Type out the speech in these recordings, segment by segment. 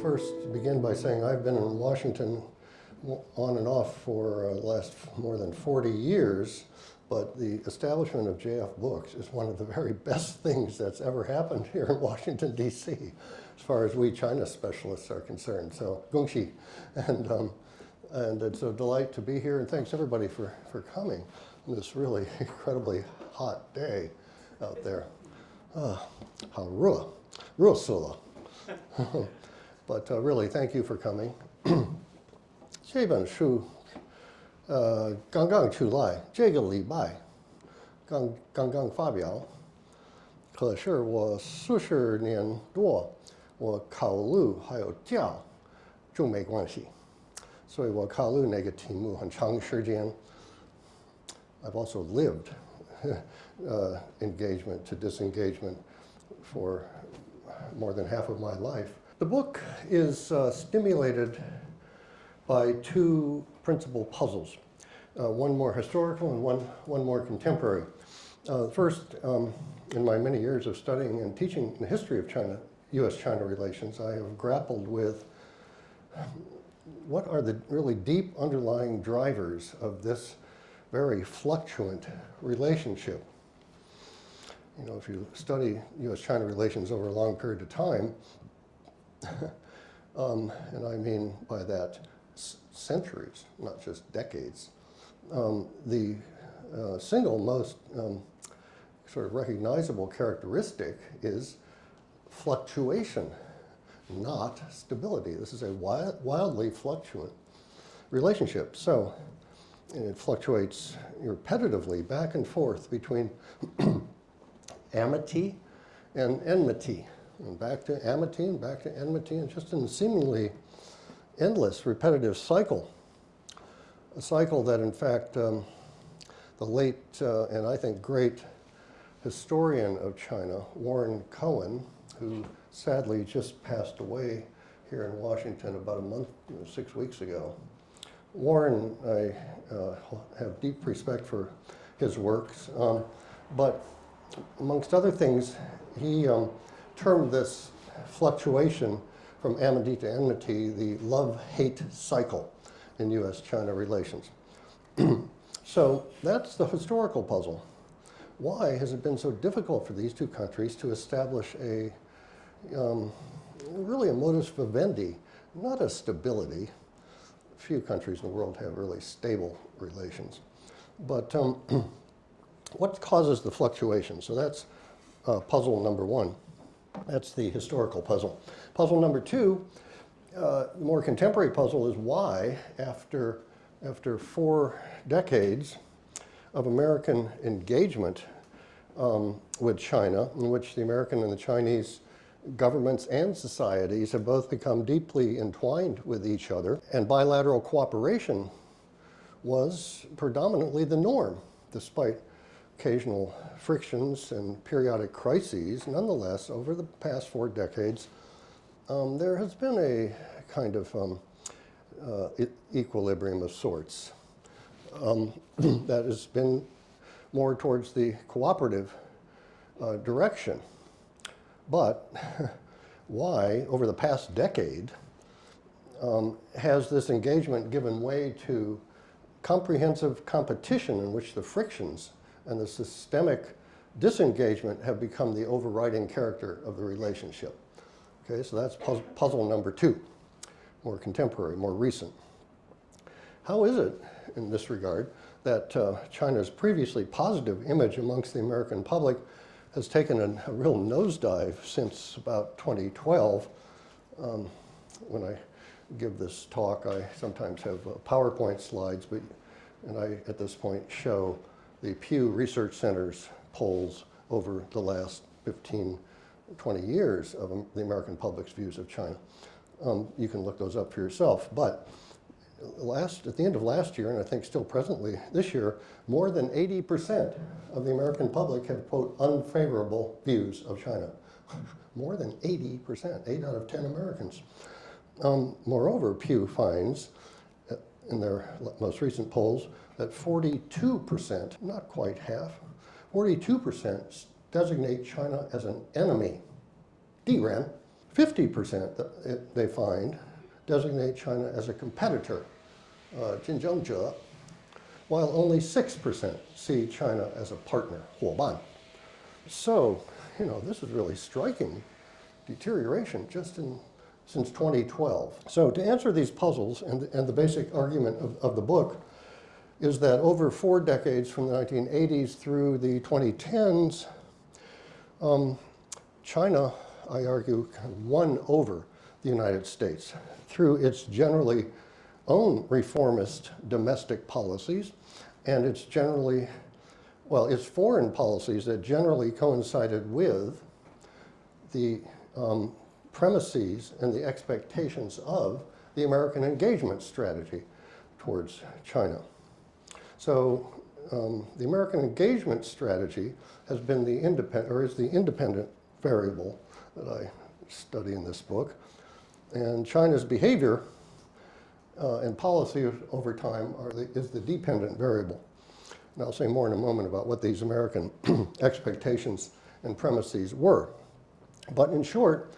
first begin by saying I've been in Washington on and off for the last more than 40 years, but the establishment of JF Books is one of the very best things that's ever happened here in Washington, D.C., as far as we China specialists are concerned. So, gongxi. And it's a delight to be here, and thanks everybody for coming on this really incredibly hot day out there. How ruo But really, thank you for coming. 这本书刚刚出来，这个礼拜刚刚发表。可是我40年多，我考虑还有教中美关系，所以我考虑那个题目很长时间。I've also lived engagement to disengagement for more than half of my life. The book is stimulated by two principal puzzles, one more historical and one more contemporary. First, in my many years of studying and teaching the history of China, U.S.-China relations, I have grappled with what are the really deep underlying drivers of this very fluctuant relationship. You know, if you study U.S.-China relations over a long period of time, and I mean by that centuries, not just decades, the single most sort of recognizable characteristic is fluctuation, not stability. This is a wildly fluctuant relationship. So it fluctuates repetitively back and forth between amity and enmity, and back to amity and back to enmity, and just in a seemingly endless repetitive cycle. A cycle that, in fact, the late and I think great historian of China, Warren Cohen, who sadly just passed away here in Washington about a month, 6 weeks ago. Warren, I have deep respect for his works, but amongst other things, he termed this fluctuation from amity to enmity the love-hate cycle in U.S.-China relations. So that's the historical puzzle. Why has it been so difficult for these two countries to establish a really a modus vivendi, not a stability? Few countries in the world have really stable relations. But what causes the fluctuation? So that's puzzle number one. That's the historical puzzle. Puzzle number two, the more contemporary puzzle, is why, after 4 decades of American engagement with China, in which the American and the Chinese governments and societies have both become deeply entwined with each other, and bilateral cooperation was predominantly the norm, despite occasional frictions and periodic crises. Nonetheless, over the past 4 decades, there has been a kind of equilibrium of sorts that has been more towards the cooperative direction. But why, over the past decade, has this engagement given way to comprehensive competition in which the frictions and the systemic disengagement have become the overriding character of the relationship? Okay, so that's puzzle number two, more contemporary, more recent. How is it, in this regard, that China's previously positive image amongst the American public has taken a real nosedive since about 2012? When I give this talk, I sometimes have PowerPoint slides, and I, at this point, show the Pew Research Center's polls over the last 15, 20 years of the American public's views of China. You can look those up for yourself. But at the end of last year, and I think still presently this year, more than 80% of the American public have, quote, unfavorable views of China. More than 80%, 8 out of 10 Americans. Moreover, Pew finds in their most recent polls that 42%, not quite half, 42% designate China as an enemy. DRAN, 50% they find designate China as a competitor, 竞争者, while only 6% see China as a partner, 伙伴. So, this is really striking deterioration just since 2012. So to answer these puzzles, and the basic argument of the book is that over 4 decades from the 1980s through the 2010s, China, I argue, won over the United States through its generally own reformist domestic policies and its foreign policies that generally coincided with the premises and the expectations of the American engagement strategy towards China. So the American engagement strategy has been is the independent variable that I study in this book. And China's behavior and policy over time is the dependent variable. And I'll say more in a moment about what these American expectations and premises were. But in short,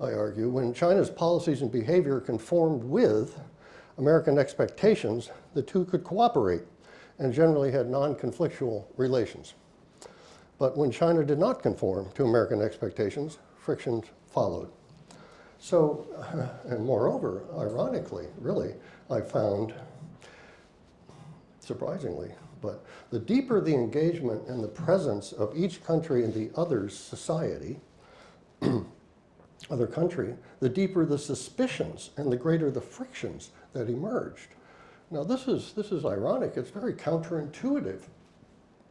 I argue, when China's policies and behavior conformed with American expectations, the two could cooperate and generally had non-conflictual relations. But when China did not conform to American expectations, frictions followed. So, and moreover, ironically, really, I found, surprisingly, but the deeper the engagement and the presence of each country in the other's society, other country, the deeper the suspicions and the greater the frictions that emerged. Now this is ironic, it's very counterintuitive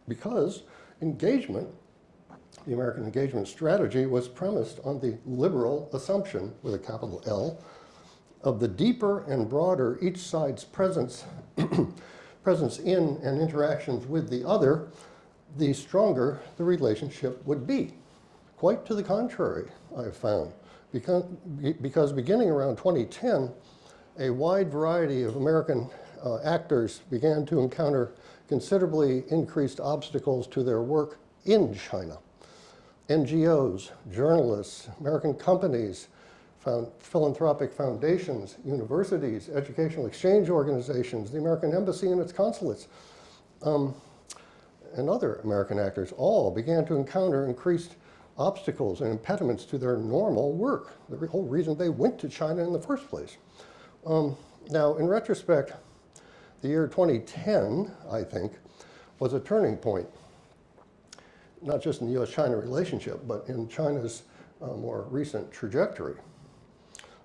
because engagement, the American engagement strategy was premised on the liberal assumption, with a capital L, of the deeper and broader each side's presence in and interactions with the other, the stronger the relationship would be. Quite to the contrary, I've found, because beginning around 2010, a wide variety of American actors began to encounter considerably increased obstacles to their work in China. NGOs, journalists, American companies, philanthropic foundations, universities, educational exchange organizations, the American Embassy and its consulates, and other American actors all began to encounter increased obstacles and impediments to their normal work, the whole reason they went to China in the first place. Now, in retrospect, the year 2010, I think, was a turning point, not just in the US-China relationship, but in China's more recent trajectory.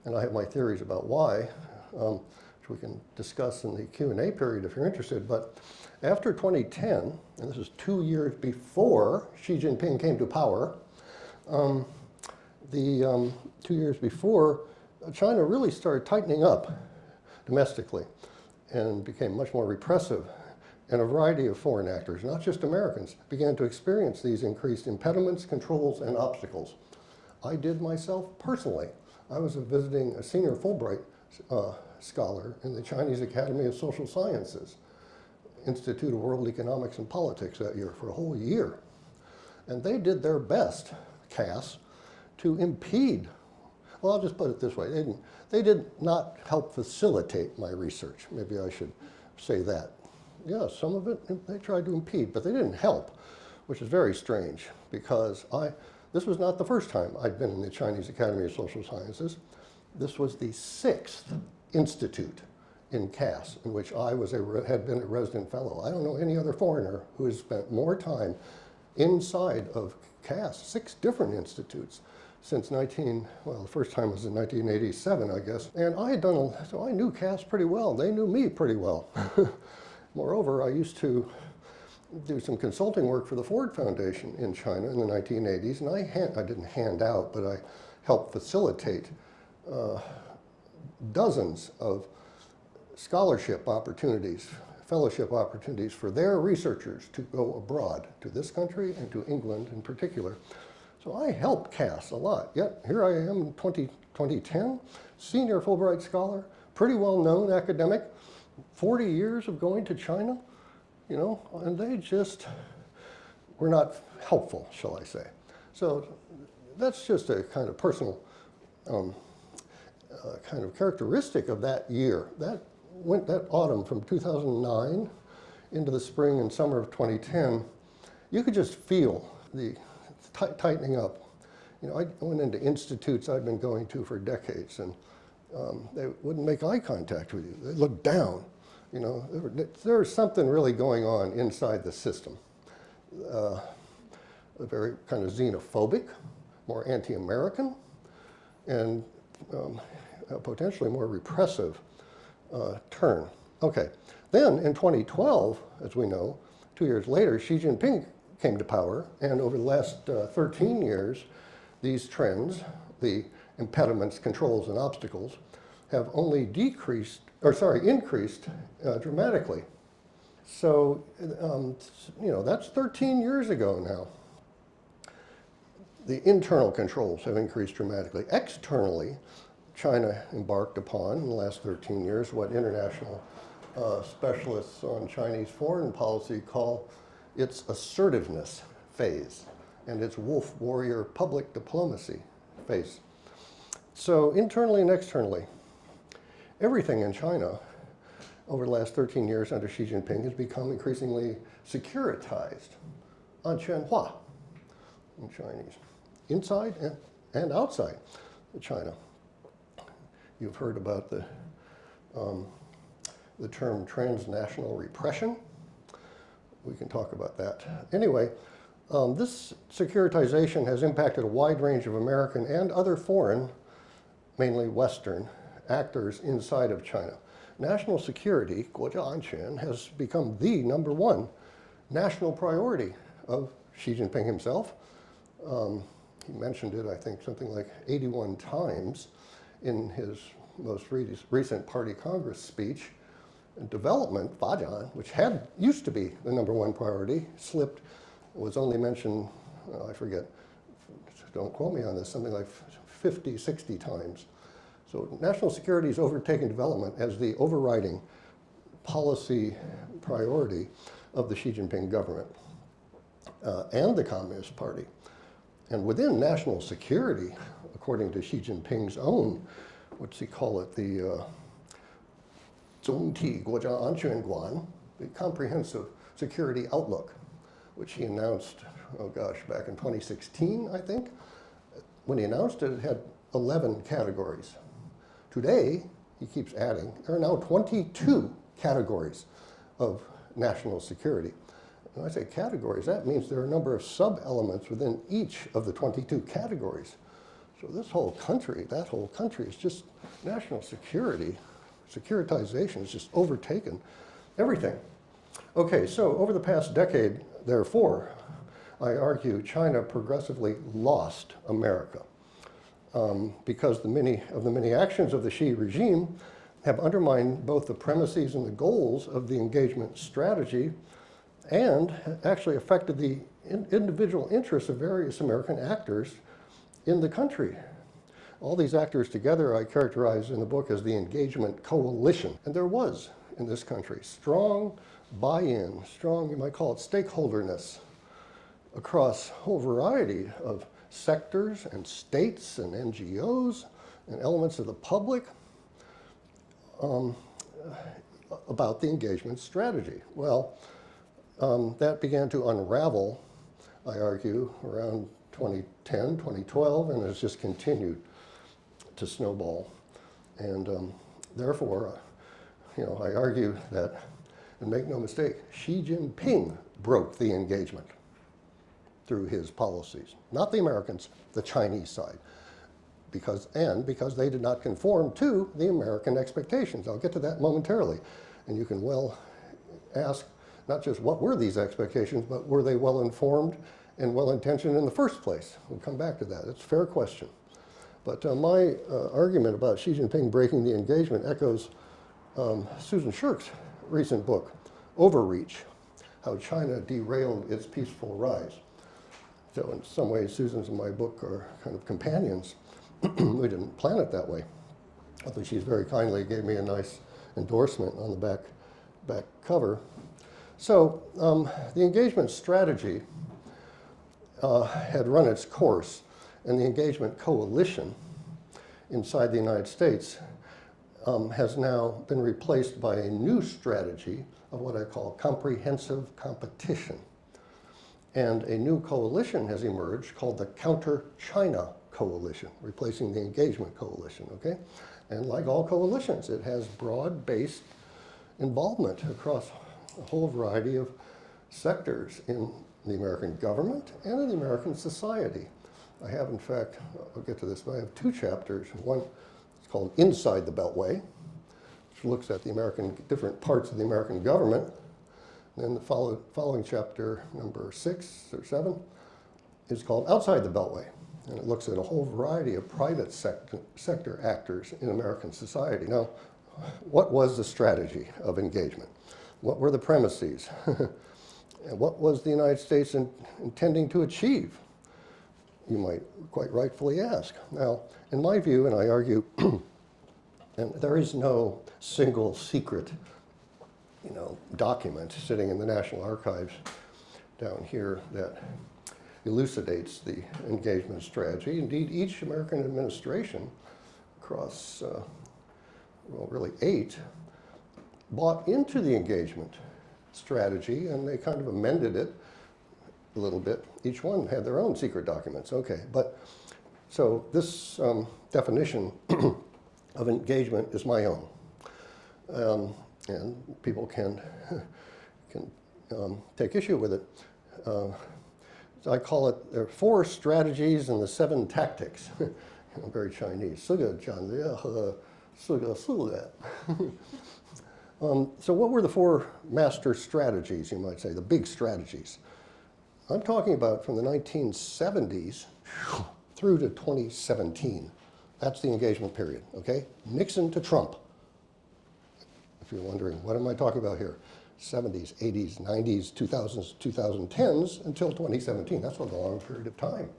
And I have my theories about why, which we can discuss in the Q&A period if you're interested. But after 2010, and this is 2 years before Xi Jinping came to power, 2 years before, China really started tightening up domestically and became much more repressive. And a variety of foreign actors, not just Americans, began to experience these increased impediments, controls, and obstacles. I did myself personally. I was visiting a senior Fulbright scholar in the Chinese Academy of Social Sciences, Institute of World Economics and Politics that year for a whole year. And they did their best, CAS, to impede, well, I'll just put it this way, they did not help facilitate my research. Maybe I should say that. Yeah, some of it they tried to impede, but they didn't help, which is very strange because this was not the first time I'd been in the Chinese Academy of Social Sciences. This was the 6th institute in CAS in which I had been a resident fellow. I don't know any other foreigner who has spent more time inside of CAS, 6 different institutes, since the first time was in 1987, I guess. And so I knew CAS pretty well. They knew me pretty well. Moreover, I used to do some consulting work for the Ford Foundation in China in the 1980s, and I didn't hand out, but I helped facilitate dozens of scholarship opportunities, fellowship opportunities for their researchers to go abroad, to this country and to England in particular. So I helped CAS a lot. Yet here I am in 2010, senior Fulbright scholar, pretty well-known academic, 40 years of going to China, and they just were not helpful, shall I say. So that's just a kind of personal kind of characteristic of that year. That autumn from 2009 into the spring and summer of 2010, you could just feel the tightening up. You know, I went into institutes I'd been going to for decades, and they wouldn't make eye contact with you. They looked down. You know, there was something really going on inside the system. Very kind of xenophobic, more anti-American, and a potentially more repressive turn. Okay, then in 2012, as we know, 2 years later, Xi Jinping came to power, and over the last 13 years, these trends, the impediments, controls, and obstacles, have only increased dramatically. So, you know, that's 13 years ago now. The internal controls have increased dramatically. Externally, China embarked upon in the last 13 years what international specialists on Chinese foreign policy call its assertiveness phase and its wolf warrior public diplomacy phase. So internally and externally, everything in China over the last 13 years under Xi Jinping has become increasingly securitized, 安全化 in Chinese, inside and outside China. You've heard about the term transnational repression. We can talk about that. Anyway, this securitization has impacted a wide range of American and other foreign, mainly Western, actors inside of China. National security, 国家安全, has become the #1 national priority of Xi Jinping himself. He mentioned it, I think, something like 81 times in his most recent Party Congress speech. And development, 发展, which used to be the #1 priority, slipped, was only mentioned, I forget, don't quote me on this, something like 50, 60 times. So national security has overtaken development as the overriding policy priority of the Xi Jinping government and the Communist Party. And within national security, according to Xi Jinping's own, what's he call it, the 总体国家安全观, the comprehensive security outlook, which he announced, oh gosh, back in 2016, I think. When he announced it, it had 11 categories. Today, he keeps adding, there are now 22 categories of national security. When I say categories, that means there are a number of sub-elements within each of the 22 categories. So this whole country, that whole country is just national security. Securitization has just overtaken everything. Okay, so over the past decade, therefore, I argue China progressively lost America because the many actions of the Xi regime have undermined both the premises and the goals of the engagement strategy and actually affected the individual interests of various American actors in the country. All these actors together I characterize in the book as the engagement coalition. And there was, in this country, strong buy-in, strong, you might call it stakeholderness, across a whole variety of sectors and states and NGOs and elements of the public about the engagement strategy. Well, that began to unravel, I argue, around 2010, 2012, and has just continued to snowball. And therefore, you know, I argue that, and make no mistake, Xi Jinping broke the engagement through his policies. Not the Americans, the Chinese side. Because they did not conform to the American expectations. I'll get to that momentarily. And you can well ask, not just what were these expectations, but were they well informed and well intentioned in the first place? We'll come back to that. It's a fair question. But my argument about Xi Jinping breaking the engagement echoes Susan Shirk's recent book, Overreach, How China Derailed Its Peaceful Rise. So in some ways, Susan's and my book are kind of companions. We didn't plan it that way. Although she's very kindly gave me a nice endorsement on the back cover. So the engagement strategy had run its course, and the engagement coalition inside the United States has now been replaced by a new strategy of what I call comprehensive competition. And a new coalition has emerged called the Counter-China Coalition, replacing the Engagement Coalition, okay? And like all coalitions, it has broad-based involvement across a whole variety of sectors in the American government and in the American society. I have, in fact, I'll get to this, but I have two chapters. One is called Inside the Beltway, which looks at the different parts of the American government. Then the following chapter, number 6 or 7, is called Outside the Beltway. And it looks at a whole variety of private sector actors in American society. Now, what was the strategy of engagement? What were the premises? And what was the United States intending to achieve? You might quite rightfully ask. Now, in my view, and I argue, and there is no single secret, document sitting in the National Archives down here that elucidates the engagement strategy. Indeed, each American administration across, really 8, bought into the engagement strategy, and they kind of amended it a little bit. Each one had their own secret documents. Okay, but so this definition of engagement is my own, and people can take issue with it. I call it, there are 4 strategies and the 7 tactics. Very Chinese. So what were the 4 master strategies, you might say, the big strategies? I'm talking about from the 1970s through to 2017. That's the engagement period, okay? Nixon to Trump. If you're wondering, what am I talking about here? 70s, 80s, 90s, 2000s, 2010s until 2017. That's a long period of time.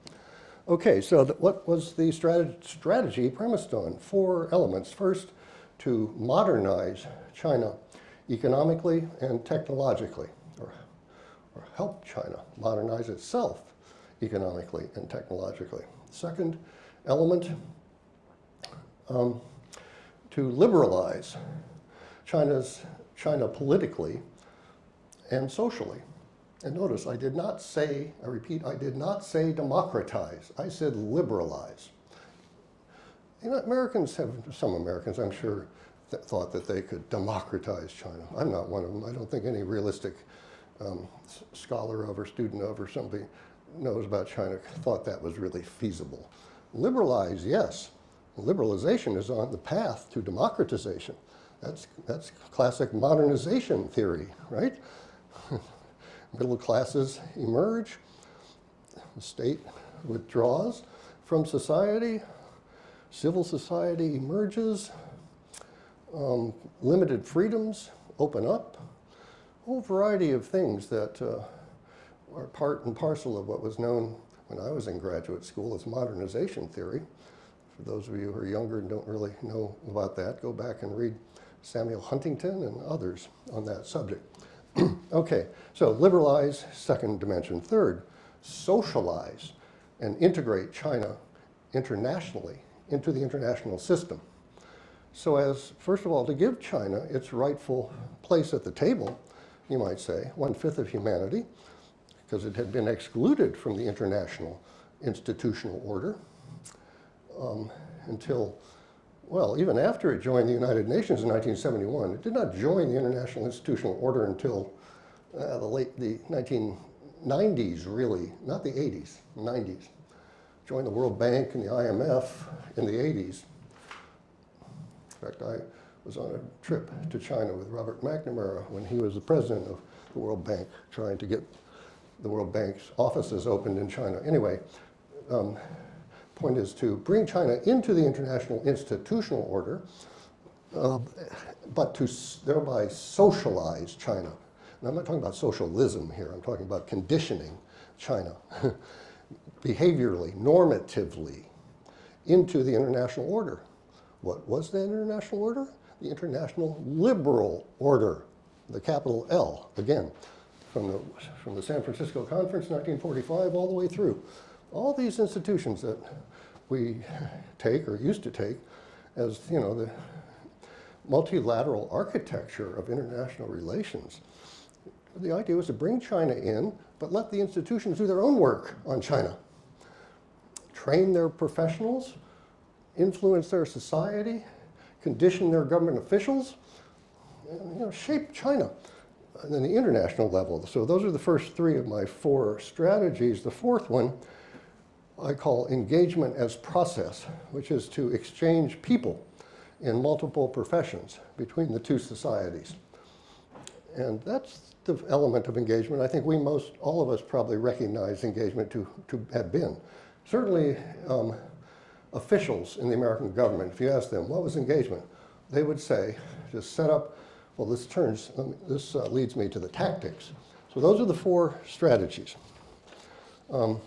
Okay, so what was the strategy premised on? 4 elements. First, to modernize China economically and technologically, or help China modernize itself economically and technologically. Second element, to liberalize China politically and socially. And notice, I did not say, I repeat, I did not say democratize. I said liberalize. Americans have, some Americans, I'm sure, thought that they could democratize China. I'm not one of them. I don't think any realistic scholar of or student of or somebody knows about China thought that was really feasible. Liberalize, yes. Liberalization is on the path to democratization. That's classic modernization theory, right? Middle classes emerge, the state withdraws from society, civil society emerges, limited freedoms open up, a whole variety of things that are part and parcel of what was known when I was in graduate school as modernization theory. For those of you who are younger and don't really know about that, go back and read Samuel Huntington and others on that subject. Okay, so liberalize, second dimension. Third, socialize and integrate China internationally into the international system. So as, first of all, to give China its rightful place at the table, you might say, 1/5 of humanity, because it had been excluded from the international institutional order until, well, even after it joined the United Nations in 1971. It did not join the international institutional order until the 1990s, really, not the 80s, 90s. Joined the World Bank and the IMF in the 80s. In fact, I was on a trip to China with Robert McNamara when he was the president of the World Bank, trying to get the World Bank's offices opened in China. Anyway, point is to bring China into the international institutional order, but to thereby socialize China. And I'm not talking about socialism here, I'm talking about conditioning China behaviorally, normatively, into the international order. What was the international order? The International Liberal Order, the capital L, again, from the San Francisco Conference, 1945, all the way through. All these institutions that we take, or used to take, as, you know, the multilateral architecture of international relations. The idea was to bring China in, but let the institutions do their own work on China. Train their professionals, influence their society, condition their government officials, and, you know, shape China. And then the international level. So those are the first three of my four strategies. The fourth one I call engagement as process, which is to exchange people in multiple professions between the two societies. And that's the element of engagement I think all of us probably recognize engagement to have been. Certainly officials in the American government, if you ask them, what was engagement? They would say, just set up, well, this leads me to the tactics. So those are the four strategies. In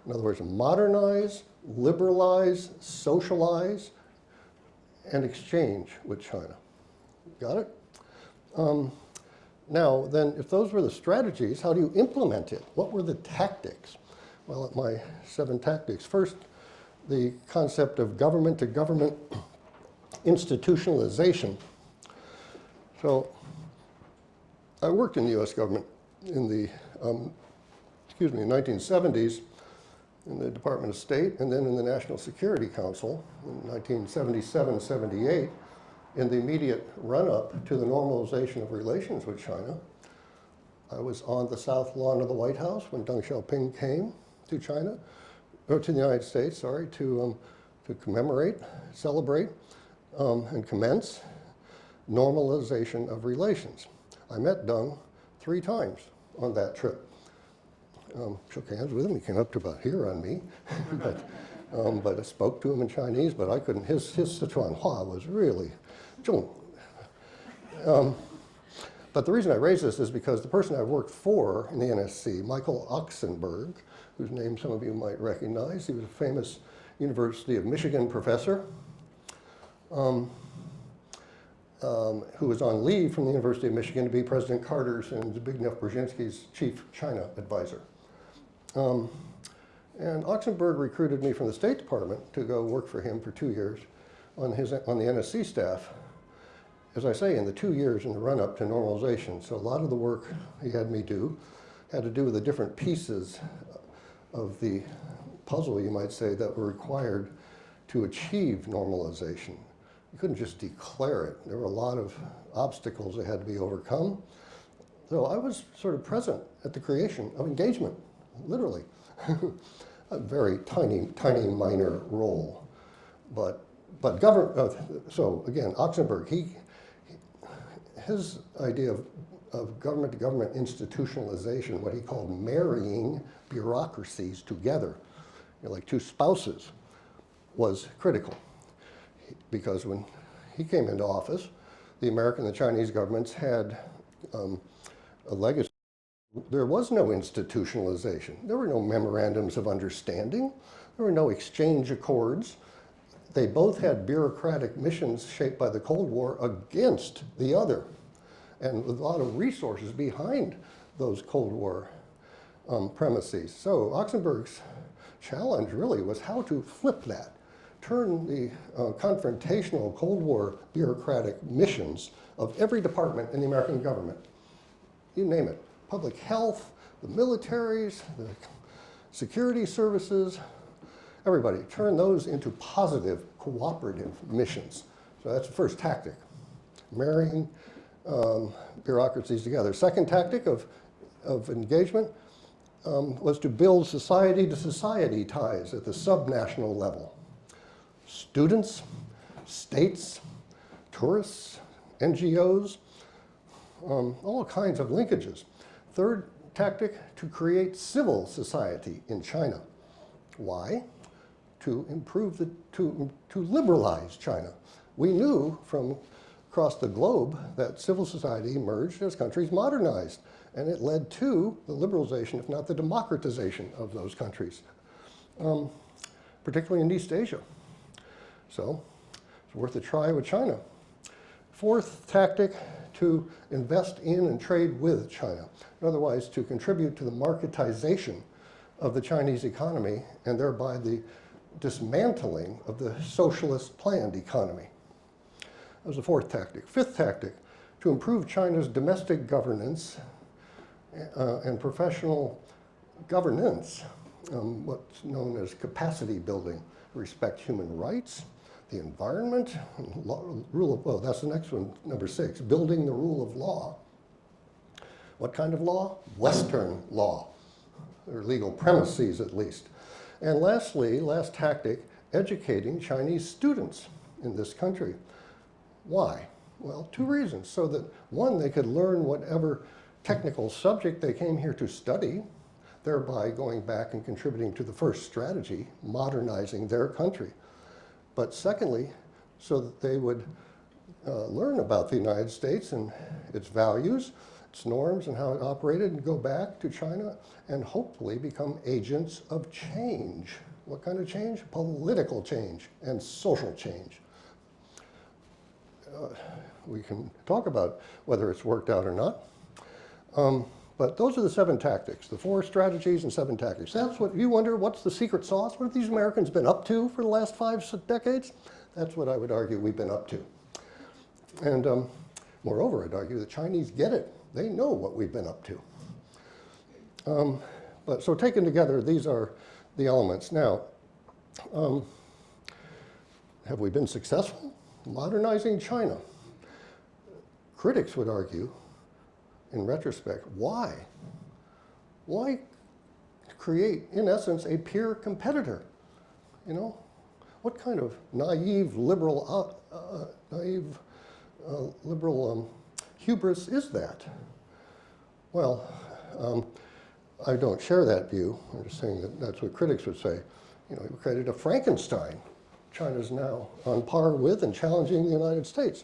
other words, modernize, liberalize, socialize, and exchange with China. Got it? Now, then, if those were the strategies, how do you implement it? What were the tactics? Well, my 7 tactics. First, the concept of government-to-government institutionalization. So, I worked in the US government in the 1970s in the Department of State and then in the National Security Council in 1977-78 in the immediate run-up to the normalization of relations with China. I was on the South Lawn of the White House when Deng Xiaoping came to China, or to the United States, sorry, to commemorate, celebrate, and commence normalization of relations. I met Deng 3 times on that trip. Shook hands with him. He came up to about here on me, but I spoke to him in Chinese. But I couldn't. His Sichuanhua was really, but the reason I raise this is because the person I worked for in the NSC, Michael Oxenberg, whose name some of you might recognize, he was a famous University of Michigan professor. Who was on leave from the University of Michigan to be President Carter's and Zbigniew Brzezinski's chief China advisor. And Oxenberg recruited me from the State Department to go work for him for 2 years on the NSC staff, as I say, in the 2 years in the run-up to normalization. So a lot of the work he had me do had to do with the different pieces of the puzzle, you might say, that were required to achieve normalization. You couldn't just declare it. There were a lot of obstacles that had to be overcome. So I was sort of present at the creation of engagement, literally. A very tiny minor role. But so again, Oxenberg, his idea of government-to-government institutionalization, what he called marrying bureaucracies together, like two spouses, was critical. Because when he came into office, the American and the Chinese governments had a legacy. There was no institutionalization. There were no memorandums of understanding. There were no exchange accords. They both had bureaucratic missions shaped by the Cold War against the other, and with a lot of resources behind those Cold War premises. So Oxenberg's challenge really was how to flip that. Turn the confrontational Cold War bureaucratic missions of every department in the American government, you name it, public health, the militaries, the security services, everybody, turn those into positive, cooperative missions. So that's the first tactic, marrying bureaucracies together. Second tactic of engagement was to build society-to-society ties at the subnational level. Students, states, tourists, NGOs, all kinds of linkages. Third tactic, to create civil society in China. Why? To improve to liberalize China. We knew from across the globe that civil society emerged as countries modernized, and it led to the liberalization, if not the democratization of those countries, particularly in East Asia. So it's worth a try with China. Fourth tactic, to invest in and trade with China. Otherwise, to contribute to the marketization of the Chinese economy and thereby the dismantling of the socialist planned economy. That was the fourth tactic. Fifth tactic, to improve China's domestic governance and professional governance, what's known as capacity building, respect human rights, the environment, rule of, well, that's the next one, number 6, building the rule of law. What kind of law? Western law, or legal premises at least. And lastly, last tactic, educating Chinese students in this country. Why? Well, 2 reasons. So that, 1, they could learn whatever technical subject they came here to study, thereby going back and contributing to the first strategy, modernizing their country. But secondly, so that they would learn about the United States and its values, its norms, and how it operated, and go back to China and hopefully become agents of change. What kind of change? Political change and social change. We can talk about whether it's worked out or not. But those are the 7 tactics, the 4 strategies and 7 tactics. That's what you wonder, what's the secret sauce? What have these Americans been up to for the last 5 decades? That's what I would argue we've been up to. And moreover, I'd argue the Chinese get it. They know what we've been up to. But so taken together, these are the elements. Now, have we been successful modernizing China? Critics would argue, in retrospect, why? Why create, in essence, a peer competitor? You know, what kind of naive liberal, hubris is that? Well, I don't share that view. I'm just saying that that's what critics would say. You know, we created a Frankenstein. China's now on par with and challenging the United States.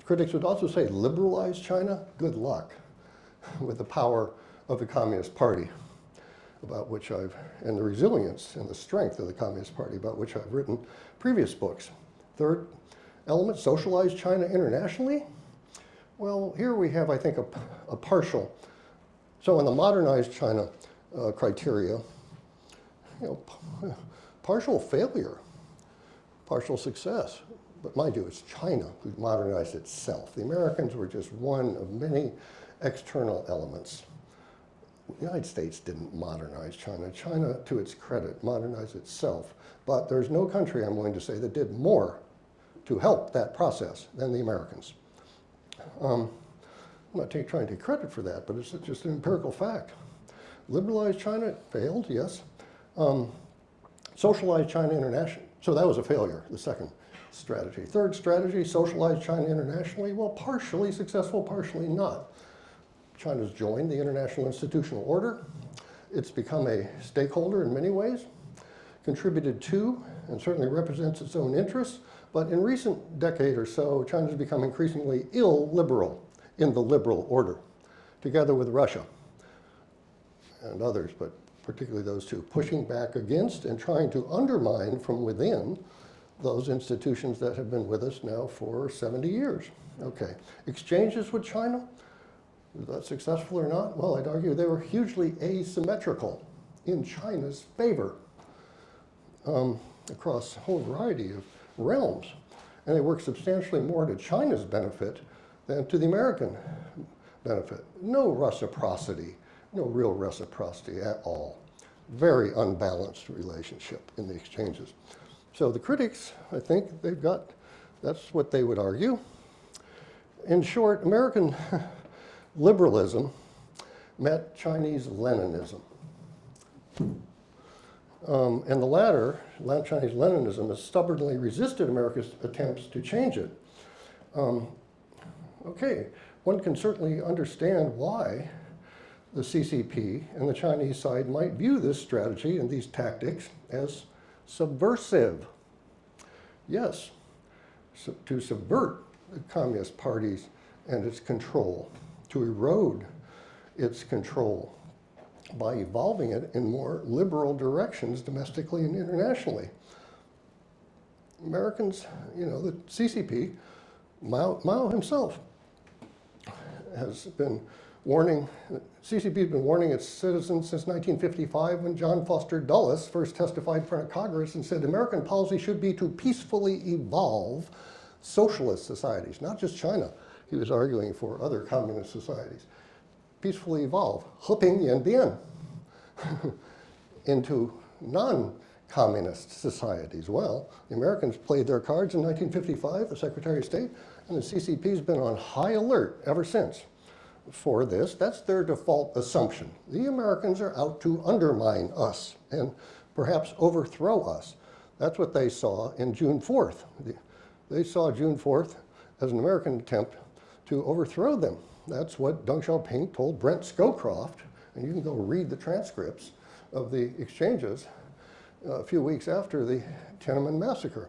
Critics would also say, liberalize China? Good luck with the power of the Communist Party, about which and the resilience and the strength of the Communist Party, about which I've written previous books. Third element, socialize China internationally? Well, here we have, I think, a partial. So in the modernized China criteria, you know, partial failure, partial success. But mind you, it's China who modernized itself. The Americans were just one of many external elements. The United States didn't modernize China. China, to its credit, modernized itself. But there's no country, I'm willing to say, that did more to help that process than the Americans. I'm not trying to take credit for that, but it's just an empirical fact. Liberalize China, it failed, yes. Socialize China internationally. So that was a failure, the second strategy. Third strategy, socialize China internationally. Well, partially successful, partially not. China's joined the international institutional order. It's become a stakeholder in many ways, contributed to, and certainly represents its own interests. But in recent decade or so, China's become increasingly illiberal in the liberal order, together with Russia and others, but particularly those 2, pushing back against and trying to undermine from within those institutions that have been with us now for 70 years. Okay, exchanges with China, was that successful or not? Well, I'd argue they were hugely asymmetrical in China's favor across a whole variety of realms. And they worked substantially more to China's benefit than to the American benefit. No reciprocity, no real reciprocity at all. Very unbalanced relationship in the exchanges. So the critics, I think that's what they would argue. In short, American liberalism met Chinese Leninism. And the latter, Chinese Leninism, has stubbornly resisted America's attempts to change it. Okay, one can certainly understand why the CCP and the Chinese side might view this strategy and these tactics as subversive. Yes, to subvert the Communist parties and its control, to erode its control by evolving it in more liberal directions domestically and internationally. Americans, you know, the CCP, Mao himself has been warning, CCP has been warning its citizens since 1955 when John Foster Dulles first testified in front of Congress and said American policy should be to peacefully evolve socialist societies, not just China. He was arguing for other communist societies. Peacefully evolve, 和平演变, into non-communist societies. Well, the Americans played their cards in 1955, the Secretary of State, and the CCP's been on high alert ever since for this. That's their default assumption. The Americans are out to undermine us and perhaps overthrow us. That's what they saw in June 4th. They saw June 4th as an American attempt to overthrow them. That's what Deng Xiaoping told Brent Scowcroft, and you can go read the transcripts of the exchanges a few weeks after the Tiananmen massacre.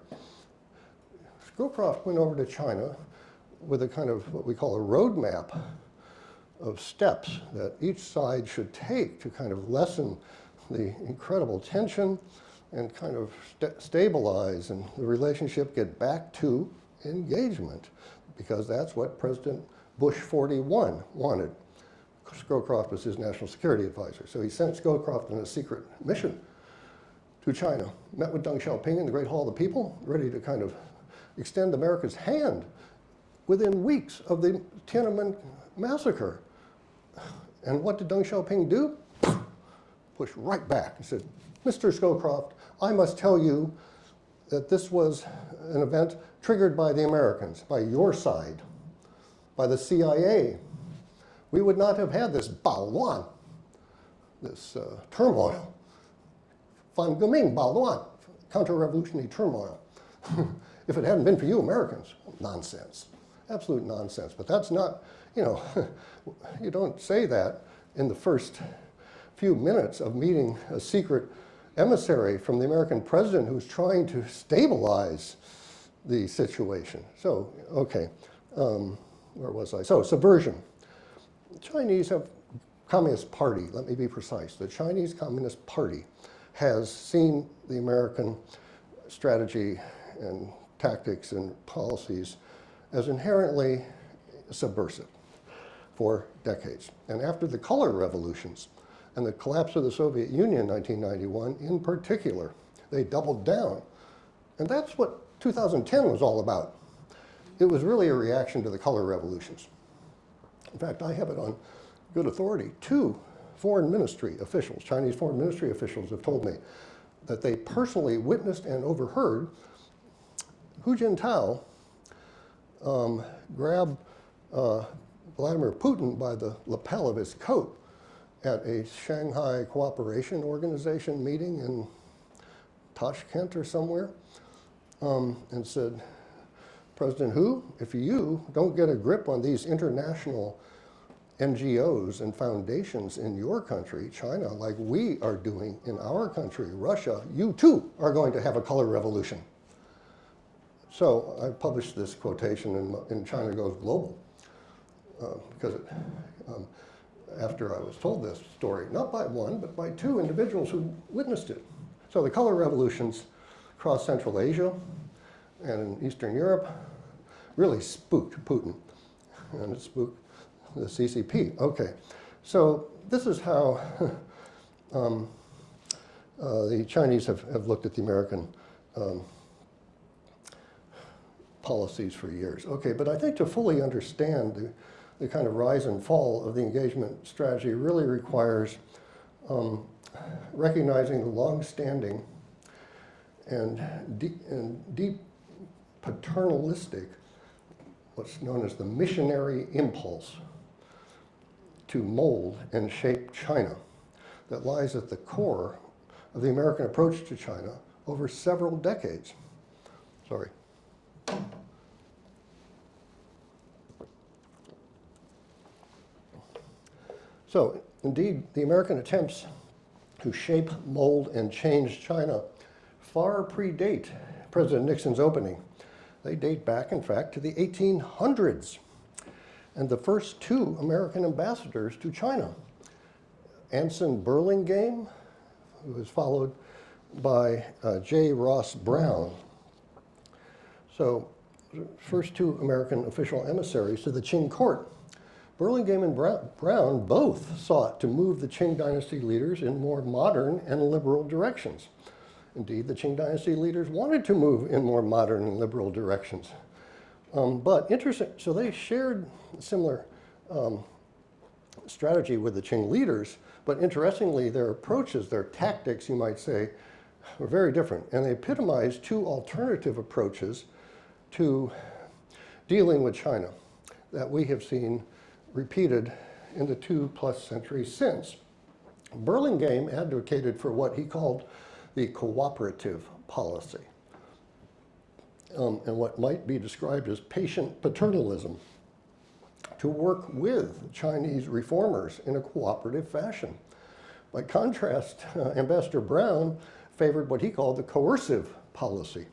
Scowcroft went over to China with a kind of what we call a roadmap of steps that each side should take to kind of lessen the incredible tension and kind of stabilize and the relationship get back to engagement, because that's what President Bush 41 wanted. Scowcroft was his national security advisor. So he sent Scowcroft on a secret mission to China, met with Deng Xiaoping in the Great Hall of the People, ready to kind of extend America's hand within weeks of the Tiananmen massacre. And what did Deng Xiaoping do? Push right back and said, Mr. Scowcroft, I must tell you that this was an event triggered by the Americans, by your side, by the CIA. We would not have had this baoluan, this turmoil, Fan Geming baoluan, counter-revolutionary turmoil, if it hadn't been for you Americans. Nonsense, absolute nonsense. But that's not, you know, you don't say that in the first few minutes of meeting a secret emissary from the American president who's trying to stabilize the situation. So, okay, where was I? So, subversion. The Chinese have Communist Party, let me be precise. The Chinese Communist Party has seen the American strategy and tactics and policies as inherently subversive for decades. And after the color revolutions and the collapse of the Soviet Union in 1991 in particular, they doubled down. And that's what 2010 was all about. It was really a reaction to the color revolutions. In fact, I have it on good authority. 2 foreign ministry officials, Chinese foreign ministry officials, have told me that they personally witnessed and overheard Hu Jintao grab Vladimir Putin by the lapel of his coat at a Shanghai Cooperation Organization meeting in Tashkent or somewhere, and said, President Hu, if you don't get a grip on these international NGOs and foundations in your country, China, like we are doing in our country, Russia, you too are going to have a color revolution. So I published this quotation in China Goes Global, because after I was told this story, not by one, but by 2 individuals who witnessed it. So the color revolutions across Central Asia and in Eastern Europe really spooked Putin, and it spooked the CCP. Okay, so this is how the Chinese have looked at the American policies for years. Okay, but I think to fully understand the kind of rise and fall of the engagement strategy really requires recognizing the long-standing and deep paternalistic, what's known as the missionary impulse to mold and shape China that lies at the core of the American approach to China over several decades. Sorry. So, indeed, the American attempts to shape, mold, and change China far predate President Nixon's opening. They date back, in fact, to the 1800s. And the first 2 American ambassadors to China, Anson Burlingame, who was followed by J. Ross Brown. So, first 2 American official emissaries to the Qing court Burlingame and Brown both sought to move the Qing dynasty leaders in more modern and liberal directions. Indeed, the Qing dynasty leaders wanted to move in more modern and liberal directions. But interesting, so they shared a similar strategy with the Qing leaders, but interestingly, their approaches, their tactics, you might say, were very different. And they epitomized two alternative approaches to dealing with China that we have seen repeated in the 2+ centuries since. Burlingame advocated for what he called the cooperative policy, and what might be described as patient paternalism, to work with Chinese reformers in a cooperative fashion. By contrast, Ambassador Brown favored what he called the coercive policy,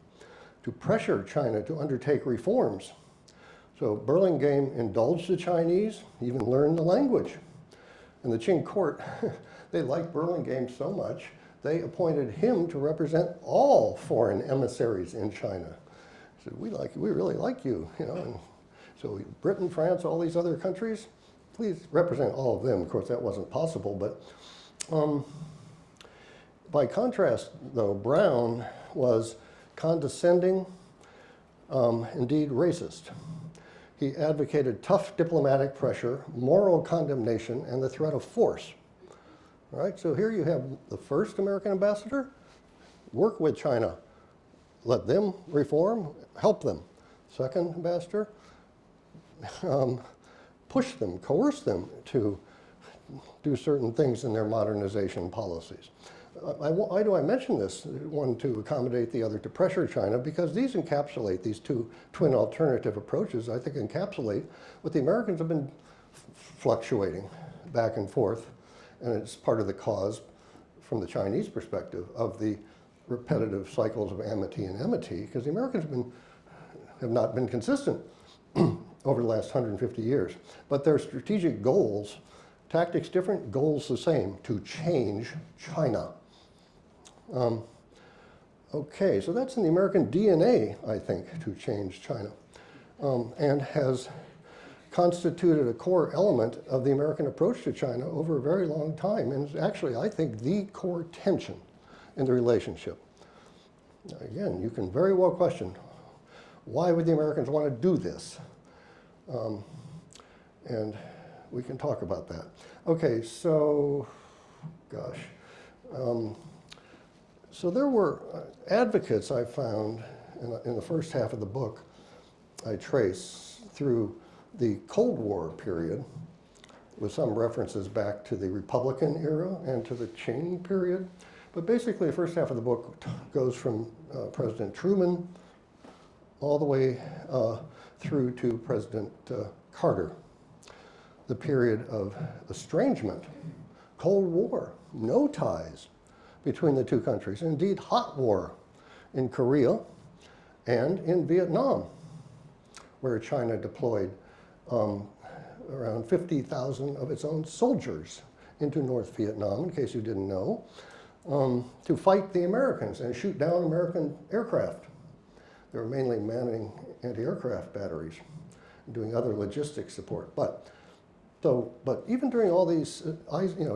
to pressure China to undertake reforms. So Burlingame indulged the Chinese, even learned the language. And the Qing court, they liked Burlingame so much, they appointed him to represent all foreign emissaries in China. He said, we really like you, you know. And so Britain, France, all these other countries, please represent all of them. Of course, that wasn't possible, but by contrast, though, Brown was condescending, indeed racist. He advocated tough diplomatic pressure, moral condemnation, and the threat of force. All right, so here you have the first American ambassador, work with China, let them reform, help them. Second ambassador, push them, coerce them to do certain things in their modernization policies. Why do I mention this? One, to accommodate the other, to pressure China, because these encapsulate, these two twin alternative approaches, I think encapsulate what the Americans have been fluctuating back and forth, and it's part of the cause, from the Chinese perspective, of the repetitive cycles of amity and enmity, because the Americans have not been consistent over the last 150 years. But their strategic goals, tactics different, goals the same, to change China. Okay, so that's in the American DNA, I think, to change China, and has constituted a core element of the American approach to China over a very long time, and is actually, I think, the core tension in the relationship. Again, you can very well question, why would the Americans want to do this? And we can talk about that. Okay, so, gosh. So there were advocates I found in the first half of the book. I trace through the Cold War period, with some references back to the Republican era and to the Qing period. But basically, the first half of the book goes from President Truman all the way through to President Carter. The period of estrangement, Cold War, no ties between the two countries. Indeed, hot war in Korea and in Vietnam, where China deployed around 50,000 of its own soldiers into North Vietnam, in case you didn't know, to fight the Americans and shoot down American aircraft. They were mainly manning anti-aircraft batteries and doing other logistics support. But even during all these,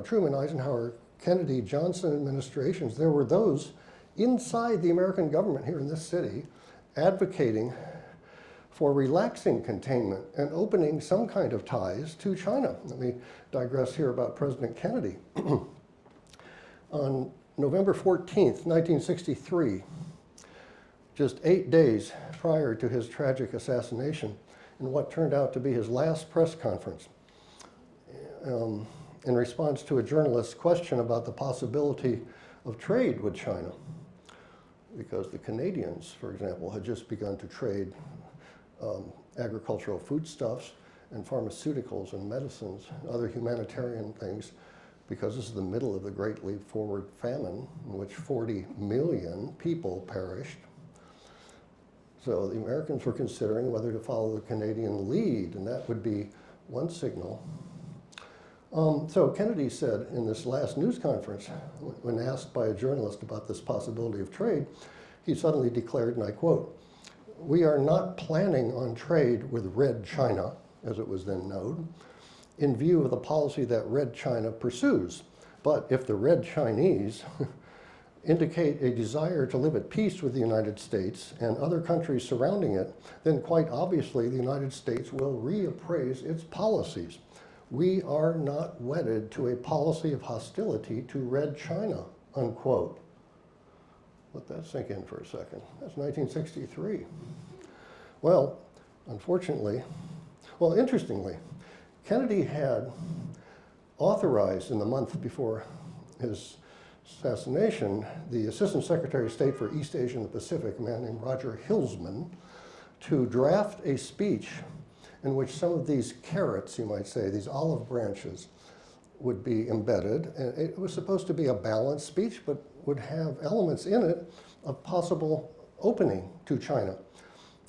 Truman, Eisenhower, Kennedy, Johnson administrations, there were those inside the American government here in this city advocating for relaxing containment and opening some kind of ties to China. Let me digress here about President Kennedy. On November 14th, 1963, just 8 days prior to his tragic assassination, in what turned out to be his last press conference, in response to a journalist's question about the possibility of trade with China, because the Canadians, for example, had just begun to trade agricultural foodstuffs and pharmaceuticals and medicines and other humanitarian things, because this is the middle of the Great Leap Forward famine, in which 40 million people perished. So the Americans were considering whether to follow the Canadian lead, and that would be one signal. So Kennedy said in this last news conference, when asked by a journalist about this possibility of trade, he suddenly declared, and I quote, "We are not planning on trade with Red China," as it was then known. in view of the policy that Red China pursues. But if the Red Chinese indicate a desire to live at peace with the United States and other countries surrounding it, then quite obviously the United States will reappraise its policies. We are not wedded to a policy of hostility to Red China, unquote. Let that sink in for a second. That's 1963. Well, unfortunately, well, interestingly, Kennedy had authorized in the month before his assassination, the Assistant Secretary of State for East Asia and the Pacific, a man named Roger Hilsman, to draft a speech in which some of these carrots, you might say, these olive branches, would be embedded. And it was supposed to be a balanced speech, but would have elements in it of possible opening to China.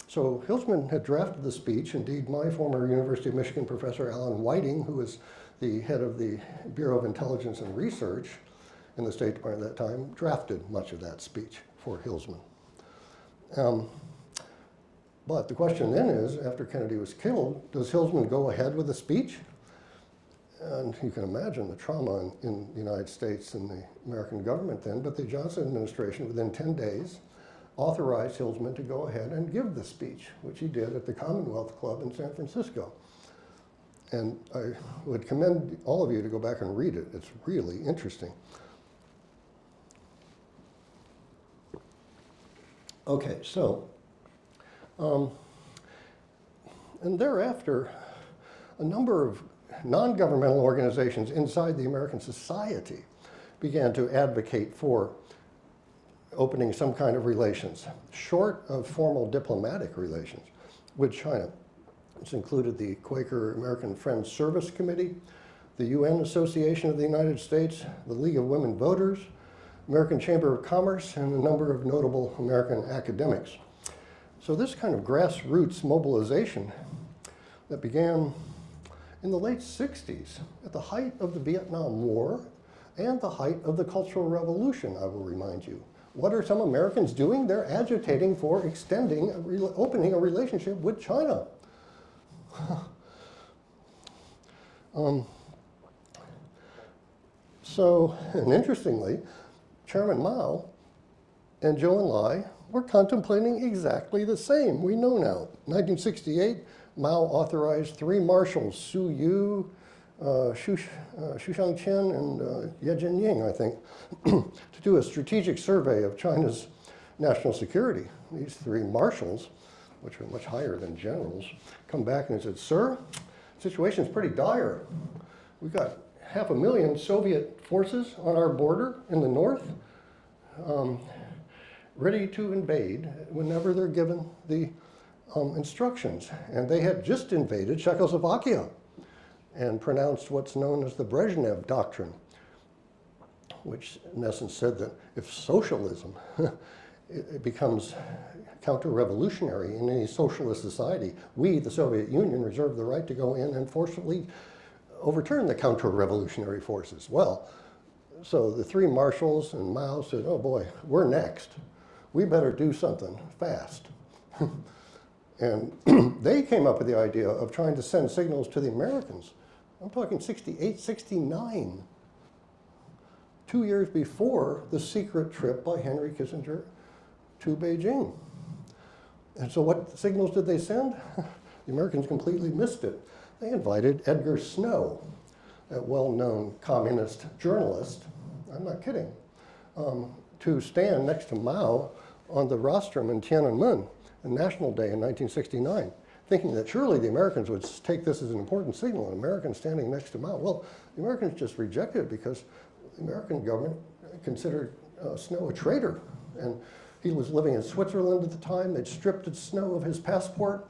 So Hilsman had drafted the speech. Indeed, my former University of Michigan professor, Alan Whiting, who was the head of the Bureau of Intelligence and Research in the State Department at that time, drafted much of that speech for Hilsman. But the question then is, after Kennedy was killed, does Hilsman go ahead with the speech? And you can imagine the trauma in the United States and the American government then, but the Johnson administration, within 10 days, authorized Hilsman to go ahead and give the speech, which he did at the Commonwealth Club in San Francisco. And I would commend all of you to go back and read it. It's really interesting. Okay, so, and thereafter, a number of non-governmental organizations inside the American society began to advocate for opening some kind of relations, short of formal diplomatic relations, with China. This included the Quaker American Friends Service Committee, the UN Association of the United States, the League of Women Voters, American Chamber of Commerce, and a number of notable American academics. So this kind of grassroots mobilization that began in the late 60s, at the height of the Vietnam War and the height of the Cultural Revolution, I will remind you. What are some Americans doing? They're agitating for extending, opening a relationship with China. And interestingly, Chairman Mao and Zhou Enlai were contemplating exactly the same. We know now. 1968, Mao authorized 3 marshals, Su Yu, Xu Shangqian, and Ye Jianying, I think, to do a strategic survey of China's national security. These 3 marshals, which are much higher than generals, come back and said, "Sir, the situation's pretty dire. We've got 500,000 Soviet forces on our border in the north, ready to invade whenever they're given the instructions." And they had just invaded Czechoslovakia and pronounced what's known as the Brezhnev Doctrine, which in essence said that if socialism it becomes counter-revolutionary in any socialist society, we, the Soviet Union, reserve the right to go in and forcibly overturn the counter-revolutionary forces. Well, so the 3 marshals and Mao said, "Oh boy, we're next. We better do something fast." And they came up with the idea of trying to send signals to the Americans. I'm talking 68, 69, 2 years before the secret trip by Henry Kissinger to Beijing. And so what signals did they send? The Americans completely missed it. They invited Edgar Snow, a well-known communist journalist, I'm not kidding, to stand next to Mao on the rostrum in Tiananmen, a national day in 1969, thinking that surely the Americans would take this as an important signal, an American standing next to Mao. Well, the Americans just rejected it because the American government considered Snow a traitor. And he was living in Switzerland at the time. They'd stripped Snow of his passport.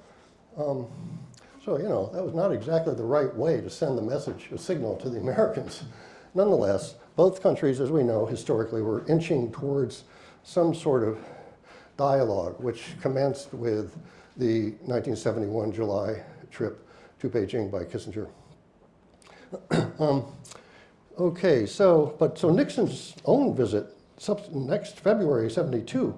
So, you know, that was not exactly the right way to send the message, a signal to the Americans. Nonetheless, both countries, as we know, historically were inching towards some sort of dialogue, which commenced with the 1971 July trip to Beijing by Kissinger. Okay, so Nixon's own visit next February 72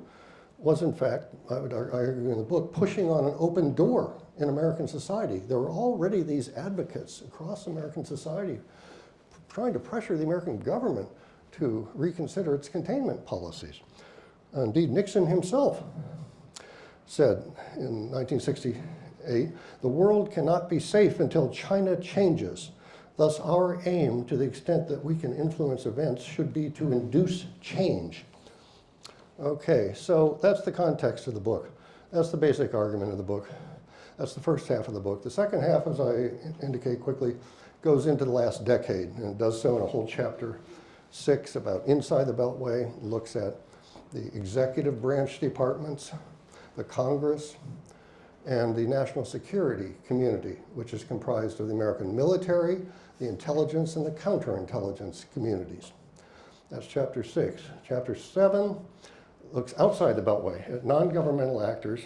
was in fact, I would argue in the book, pushing on an open door in American society. There were already these advocates across American society trying to pressure the American government to reconsider its containment policies. Indeed, Nixon himself said in 1968, "The world cannot be safe until China changes. Thus, our aim, to the extent that we can influence events, should be to induce change." Okay, so that's the context of the book. That's the basic argument of the book. That's the first half of the book. The second half, as I indicate quickly, goes into the last decade, and it does so in a whole chapter 6 about inside the Beltway. It looks at the executive branch departments, the Congress, and the national security community, which is comprised of the American military, the intelligence, and the counterintelligence communities. That's chapter 6. Chapter 7 looks outside the Beltway at non-governmental actors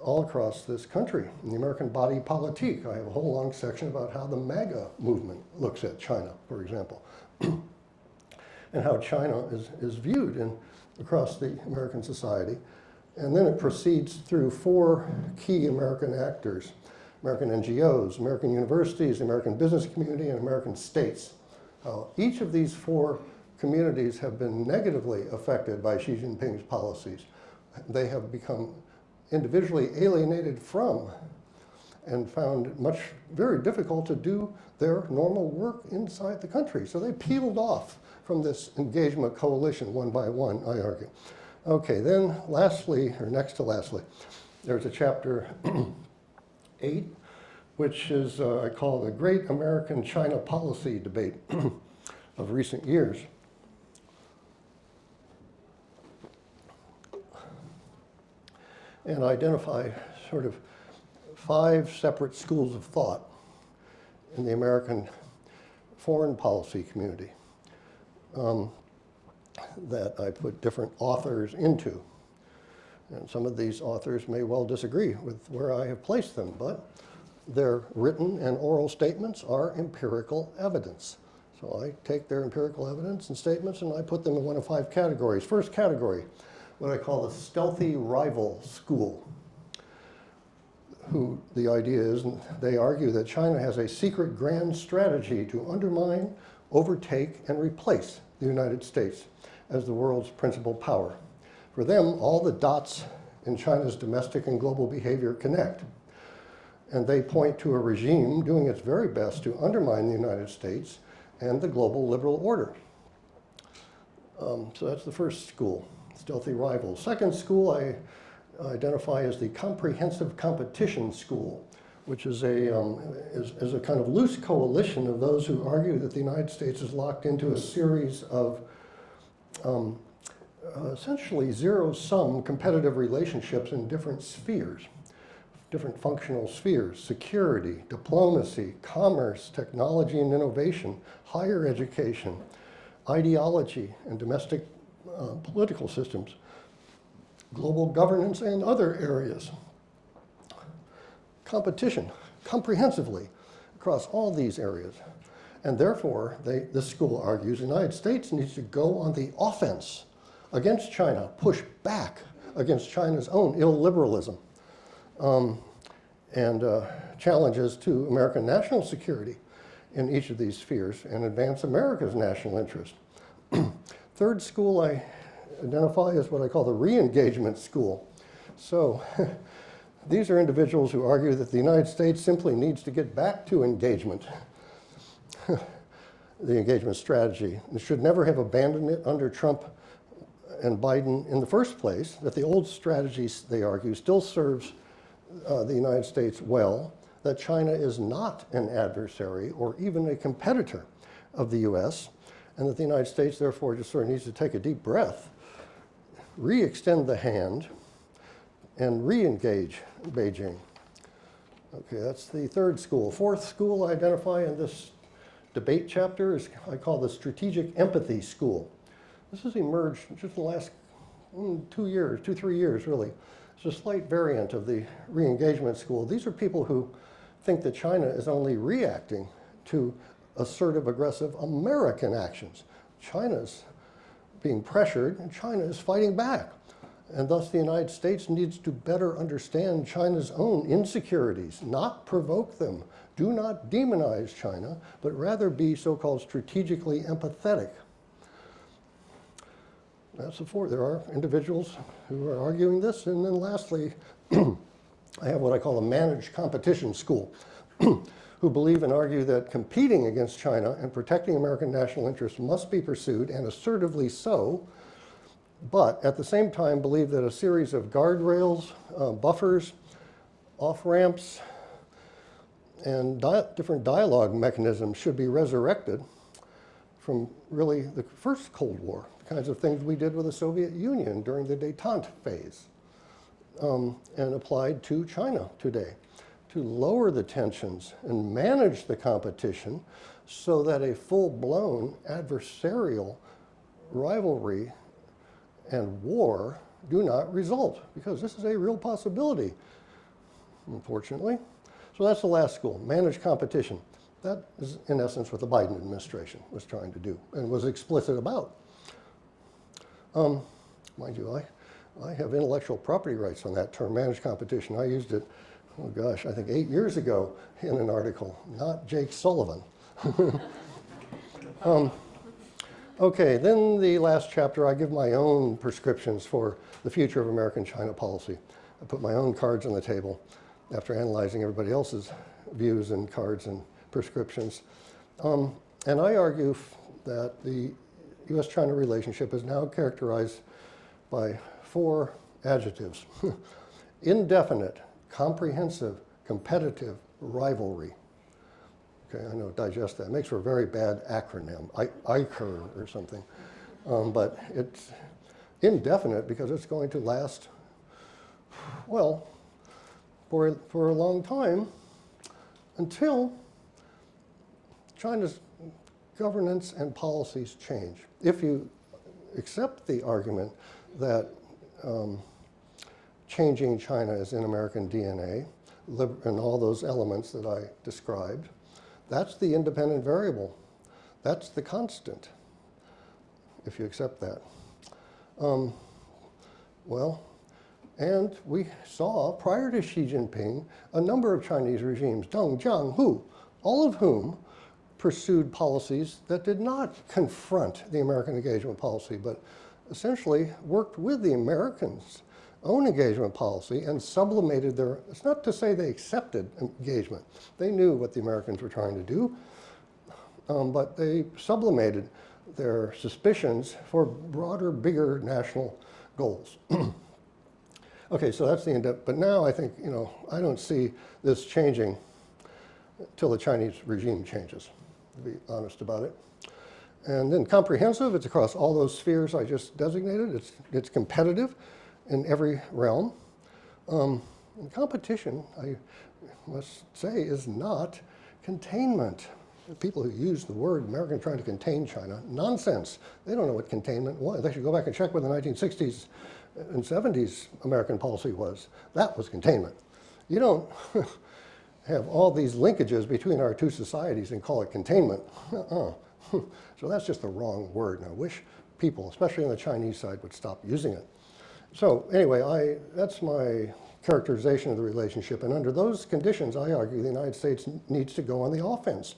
all across this country. In the American body politique, I have a whole long section about how the MAGA movement looks at China, for example, and how China is viewed across the American society. And then it proceeds through 4 key American actors: American NGOs, American universities, the American business community, and American states. Each of these 4 communities have been negatively affected by Xi Jinping's policies. They have become individually alienated from and found it very difficult to do their normal work inside the country. So they peeled off from this engagement coalition one by one, I argue. Okay, then lastly, or next to lastly, there's a chapter 8, which is, I call the Great American China Policy Debate of recent years. And identify sort of 5 separate schools of thought in the American foreign policy community that I put different authors into. And some of these authors may well disagree with where I have placed them, but their written and oral statements are empirical evidence. So I take their empirical evidence and statements and I put them in one of 5 categories. First category, what I call the stealthy rival school, who the idea is, they argue that China has a secret grand strategy to undermine, overtake, and replace the United States as the world's principal power. For them, all the dots in China's domestic and global behavior connect. And they point to a regime doing its very best to undermine the United States and the global liberal order. So that's the first school, stealthy rivals. Second school I identify as the comprehensive competition school, which is a kind of loose coalition of those who argue that the United States is locked into a series of essentially zero-sum competitive relationships in different spheres, different functional spheres: security, diplomacy, commerce, technology and innovation, higher education, ideology and domestic political systems, global governance, and other areas. Competition comprehensively across all these areas. And therefore, this school argues the United States needs to go on the offense against China, push back against China's own illiberalism and challenges to American national security in each of these spheres and advance America's national interest. Third school I identify as what I call the re-engagement school. So these are individuals who argue that the United States simply needs to get back to engagement, the engagement strategy. It should never have abandoned it under Trump and Biden in the first place, that the old strategy, they argue, still serves the United States well, that China is not an adversary or even a competitor of the US, and that the United States therefore just sort of needs to take a deep breath, re-extend the hand, and re-engage Beijing. Okay, that's the third school. Fourth school I identify in this debate chapter is I call the strategic empathy school. This has emerged just in the last 3 years really. It's a slight variant of the re-engagement school. These are people who think that China is only reacting to assertive, aggressive American actions. China's being pressured and China is fighting back. And thus the United States needs to better understand China's own insecurities, not provoke them. Do not demonize China, but rather be so-called strategically empathetic. That's the fourth. There are individuals who are arguing this. And then lastly, I have what I call a managed competition school, who believe and argue that competing against China and protecting American national interests must be pursued, and assertively so, but at the same time believe that a series of guardrails, buffers, off-ramps, and different dialogue mechanisms should be resurrected from really the first Cold War, the kinds of things we did with the Soviet Union during the détente phase, and applied to China today, to lower the tensions and manage the competition so that a full-blown adversarial rivalry and war do not result, because this is a real possibility, unfortunately. So that's the last school, manage competition. That is, in essence, what the Biden administration was trying to do and was explicit about. Mind you, I have intellectual property rights on that term, manage competition. I used it, oh gosh, I think 8 years ago in an article, not Jake Sullivan. Okay, then the last chapter, I give my own prescriptions for the future of American China policy. I put my own cards on the table after analyzing everybody else's views and cards and prescriptions. And I argue that the U.S.-China relationship is now characterized by 4 adjectives: indefinite, comprehensive, competitive, rivalry. Okay, I know, digest that. It makes for a very bad acronym, ICER or something. But it's indefinite because it's going to last, well, for a long time, until China's governance and policies change. If you accept the argument that changing China is in American DNA, and all those elements that I described, that's the independent variable. That's the constant, if you accept that. Well, and we saw, prior to Xi Jinping, a number of Chinese regimes, Deng, Jiang, Hu, all of whom pursued policies that did not confront the American engagement policy, but essentially worked with the Americans' own engagement policy and sublimated their, it's not to say they accepted engagement. They knew what the Americans were trying to do, but they sublimated their suspicions for broader, bigger national goals. Okay, so that's the in-depth, but now I think, I don't see this changing till the Chinese regime changes, to be honest about it. And then comprehensive, it's across all those spheres I just designated. It's competitive in every realm. And competition, I must say, is not containment. The people who use the word American trying to contain China, nonsense. They don't know what containment was. They should go back and check what the 1960s and 70s American policy was. That was containment. You don't have all these linkages between our two societies and call it containment. So that's just the wrong word, and I wish people, especially on the Chinese side, would stop using it. So anyway, that's my characterization of the relationship, and under those conditions, I argue the United States needs to go on the offense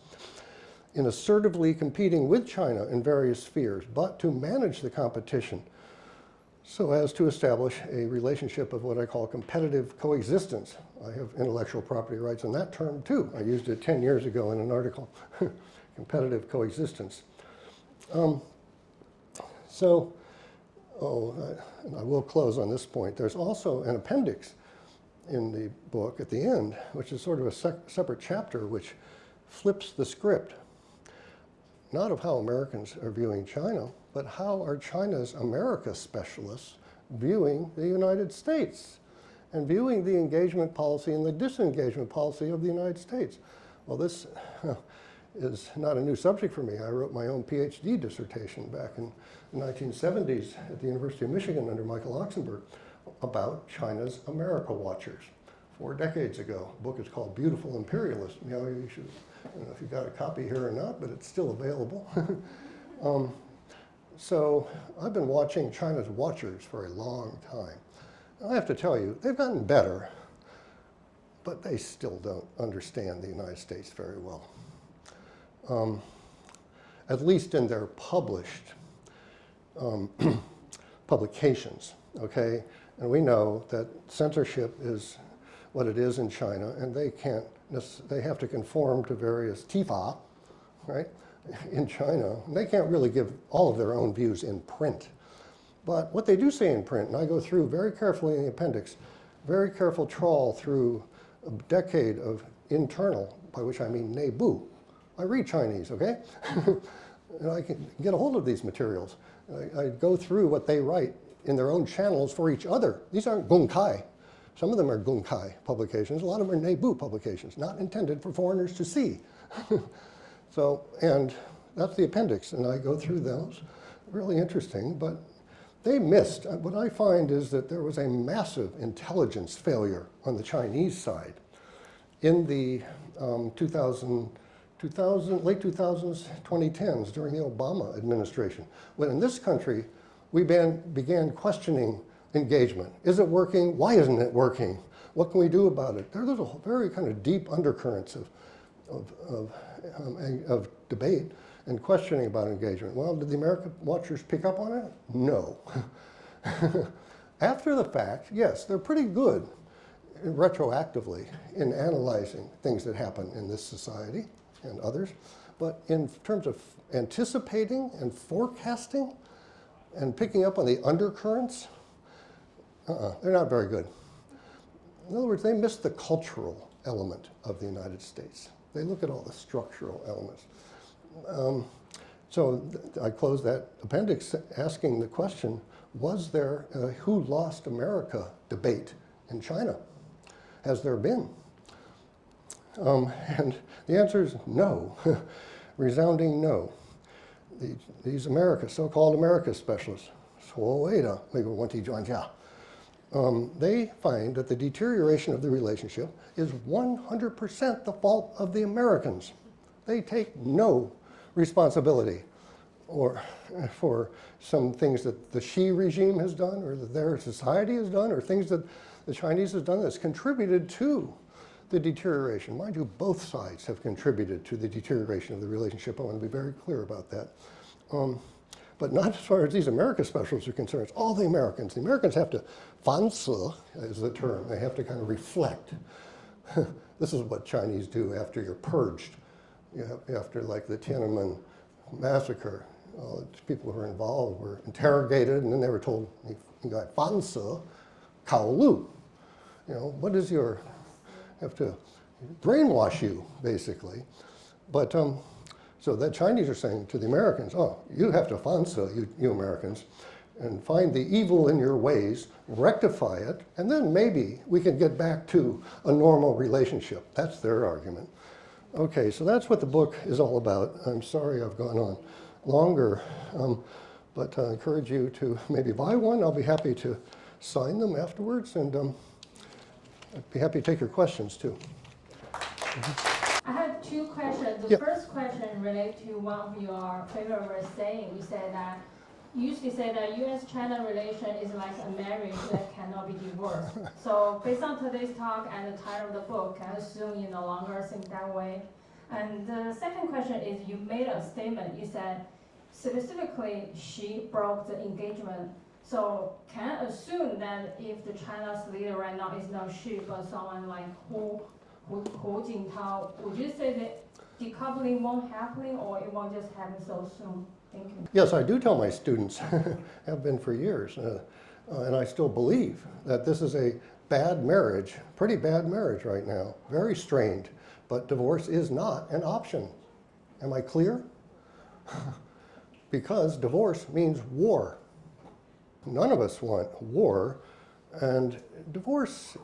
in assertively competing with China in various spheres, but to manage the competition so as to establish a relationship of what I call competitive coexistence. I have intellectual property rights on that term too. I used it 10 years ago in an article, competitive coexistence. And I will close on this point. There's also an appendix in the book at the end, which is sort of a separate chapter which flips the script, not of how Americans are viewing China, but how are China's America specialists viewing the United States and viewing the engagement policy and the disengagement policy of the United States. Well, this is not a new subject for me. I wrote my own PhD dissertation back in the 1970s at the University of Michigan under Michael Oxenberg about China's America Watchers 4 decades ago. The book is called Beautiful Imperialism. You should, I don't know if you got a copy here or not, but it's still available. So I've been watching China's watchers for a long time. And I have to tell you, they've gotten better, but they still don't understand the United States very well. At least in their published publications, okay? And we know that censorship is what it is in China, and they have to conform to various TIFA, right, in China. And they can't really give all of their own views in print. But what they do say in print, and I go through very carefully in the appendix, very careful trawl through a decade of internal, by which I mean Neibu. I read Chinese, okay? And I can get a hold of these materials. I go through what they write in their own channels for each other. These aren't Gongkai. Some of them are Gongkai publications. A lot of them are Neibu publications, not intended for foreigners to see. So, and that's the appendix, and I go through those. Really interesting, but they missed. What I find is that there was a massive intelligence failure on the Chinese side in the late 2000s, 2010s, during the Obama administration, when in this country we began questioning engagement. Is it working? Why isn't it working? What can we do about it? There's a very kind of deep undercurrents of debate and questioning about engagement. Well, did the American watchers pick up on it? No. After the fact, yes, they're pretty good retroactively in analyzing things that happen in this society and others. But in terms of anticipating and forecasting and picking up on the undercurrents, they're not very good. In other words, they miss the cultural element of the United States. They look at all the structural elements. So I close that appendix asking the question, was there a who lost America debate in China? Has there been? And the answer is no, resounding no. These so-called America specialists, they find that the deterioration of the relationship is 100% the fault of the Americans. They take no responsibility for some things that the Xi regime has done or that their society has done or things that the Chinese has done that's contributed to the deterioration. Mind you, both sides have contributed to the deterioration of the relationship. I want to be very clear about that. But not as far as these America specialists are concerned. It's all the Americans. The Americans have to, 反思 is the term, they have to kind of reflect. This is what Chinese do after you're purged. After like the Tiananmen massacre, all the people who were involved were interrogated and then they were told, you got 反思 考虑. What is your, have to brainwash you, basically. But so the Chinese are saying to the Americans, oh, you have to 反思, you Americans, and find the evil in your ways, rectify it, and then maybe we can get back to a normal relationship. That's their argument. Okay, so that's what the book is all about. I'm sorry I've gone on longer, but I encourage you to maybe buy one. I'll be happy to sign them afterwards, and I'd be happy to take your questions too. I have two questions. The first question relates to one of your favorite saying. You usually say that U.S.-China relation is like a marriage that cannot be divorced. So based on today's talk and the title of the book, I assume you no longer think that way. And the second question is, you made a statement. You said specifically she broke the engagement. So can I assume that if the China's leader right now is not Xi, but someone like Hu Jintao, would you say that decoupling won't happen, or it won't just happen so soon? Thank you. Yes, I do tell my students, have been for years, and I still believe that this is a bad marriage, pretty bad marriage right now, very strained, but divorce is not an option. Am I clear? Because divorce means war. None of us want war, and divorce,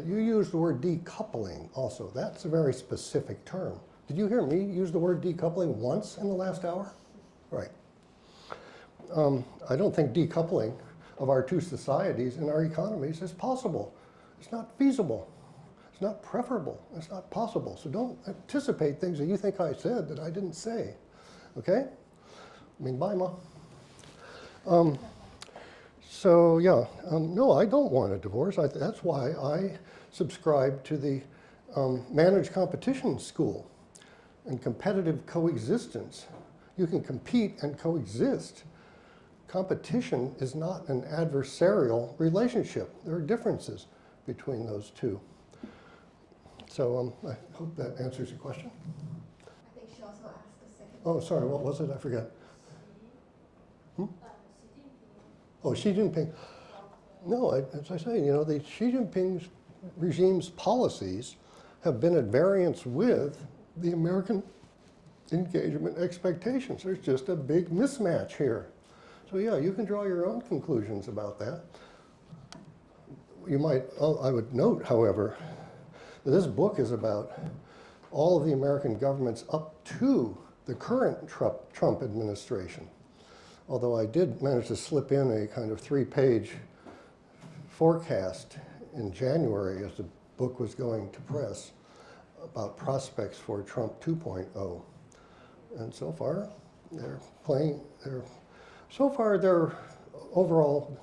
you use the word decoupling also. That's a very specific term. Did you hear me use the word decoupling once in the last hour? Right. I don't think decoupling of our two societies and our economies is possible. It's not feasible. It's not preferable. It's not possible. So don't anticipate things that you think I said that I didn't say. Okay? Ming Bai Ma. So yeah, no, I don't want a divorce. That's why I subscribe to the managed competition school and competitive coexistence. You can compete and coexist. Competition is not an adversarial relationship. There are differences between those two. So I hope that answers your question. I think she also asked the second. Oh, sorry, what was it? I forget. Oh, Xi Jinping. No, as I say, you know, the Xi Jinping's regime's policies have been at variance with the American engagement expectations. There's just a big mismatch here. So yeah, you can draw your own conclusions about that. You might, I would note, however, that this book is about all of the American governments up to the current Trump administration. Although I did manage to slip in a kind of 3-page forecast in January as the book was going to press about prospects for Trump 2.0. And so far, they're overall,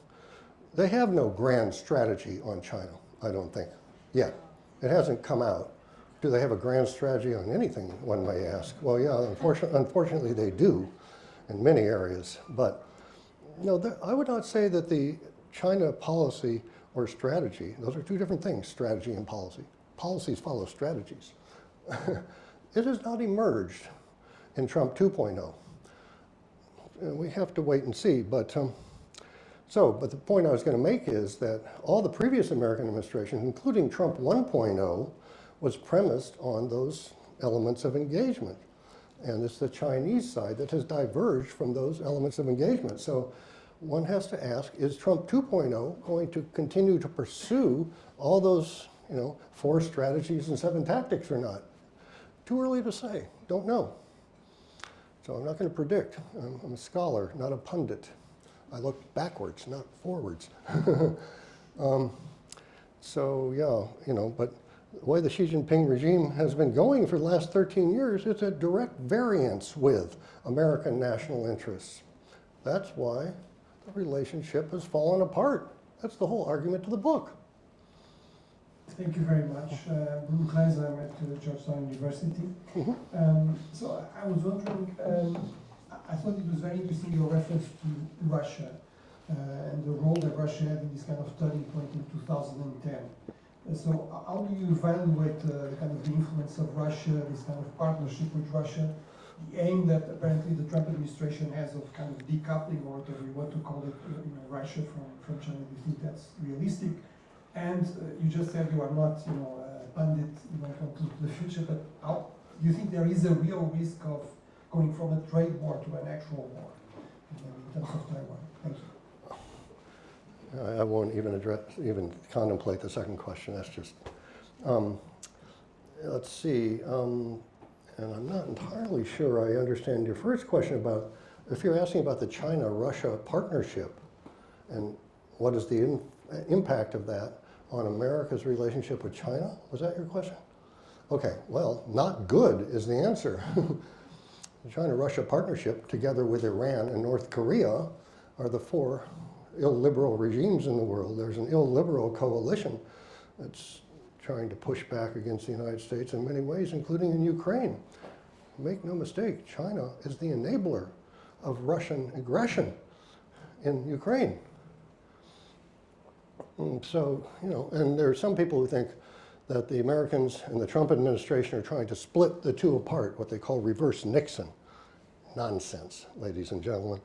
they have no grand strategy on China, I don't think, yet. It hasn't come out. Do they have a grand strategy on anything, one may ask? Well, yeah, unfortunately they do in many areas. But no, I would not say that the China policy or strategy, those are two different things, strategy and policy. Policies follow strategies. It has not emerged in Trump 2.0. We have to wait and see, but the point I was going to make is that all the previous American administrations, including Trump 1.0, was premised on those elements of engagement. And it's the Chinese side that has diverged from those elements of engagement. So one has to ask, is Trump 2.0 going to continue to pursue all those, 4 strategies and 7 tactics or not? Too early to say, don't know. So I'm not going to predict. I'm a scholar, not a pundit. I look backwards, not forwards. So yeah, but the way the Xi Jinping regime has been going for the last 13 years, it's a direct variance with American national interests. That's why the relationship has fallen apart. That's the whole argument of the book. Thank you very much. Bruno Kleins, I'm at Georgetown University. So I was wondering, I thought it was very interesting your reference to Russia and the role that Russia had in this kind of turning point in 2010. So how do you evaluate the kind of the influence of Russia, this kind of partnership with Russia, the aim that apparently the Trump administration has of kind of decoupling, or whatever you want to call it, Russia from China? Do you think that's realistic? And you just said you are not, a pundit, to the future, but how do you think there is a real risk of going from a trade war to an actual war in terms of Taiwan? Thank you. I won't even contemplate the second question. That's just, let's see, and I'm not entirely sure I understand your first question about, if you're asking about the China-Russia partnership and what is the impact of that on America's relationship with China? Was that your question? Okay, well, not good is the answer. The China-Russia partnership, together with Iran and North Korea, are the 4 illiberal regimes in the world. There's an illiberal coalition that's trying to push back against the United States in many ways, including in Ukraine. Make no mistake, China is the enabler of Russian aggression in Ukraine. So, and there are some people who think that the Americans and the Trump administration are trying to split the two apart, what they call reverse Nixon. Nonsense, ladies and gentlemen.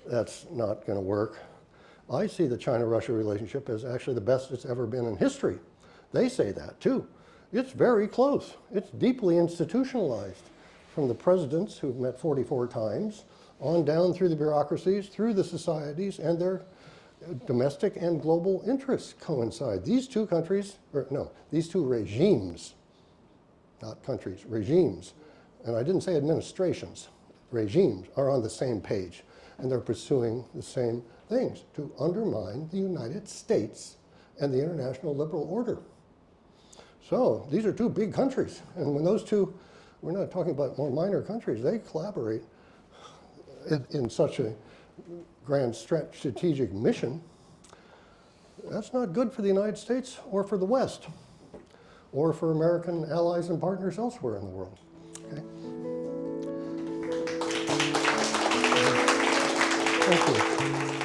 That's not going to work. I see the China-Russia relationship as actually the best it's ever been in history. They say that too. It's very close. It's deeply institutionalized, from the presidents who've met 44 times, on down through the bureaucracies, through the societies, and their domestic and global interests coincide. These two countries, these two regimes, not countries, regimes, and I didn't say administrations, regimes are on the same page, and they're pursuing the same things, to undermine the United States and the international liberal order. So these are 2 big countries, and when those two, we're not talking about more minor countries, they collaborate in such a grand strategic mission, that's not good for the United States or for the West or for American allies and partners elsewhere in the world. Okay? Thank you.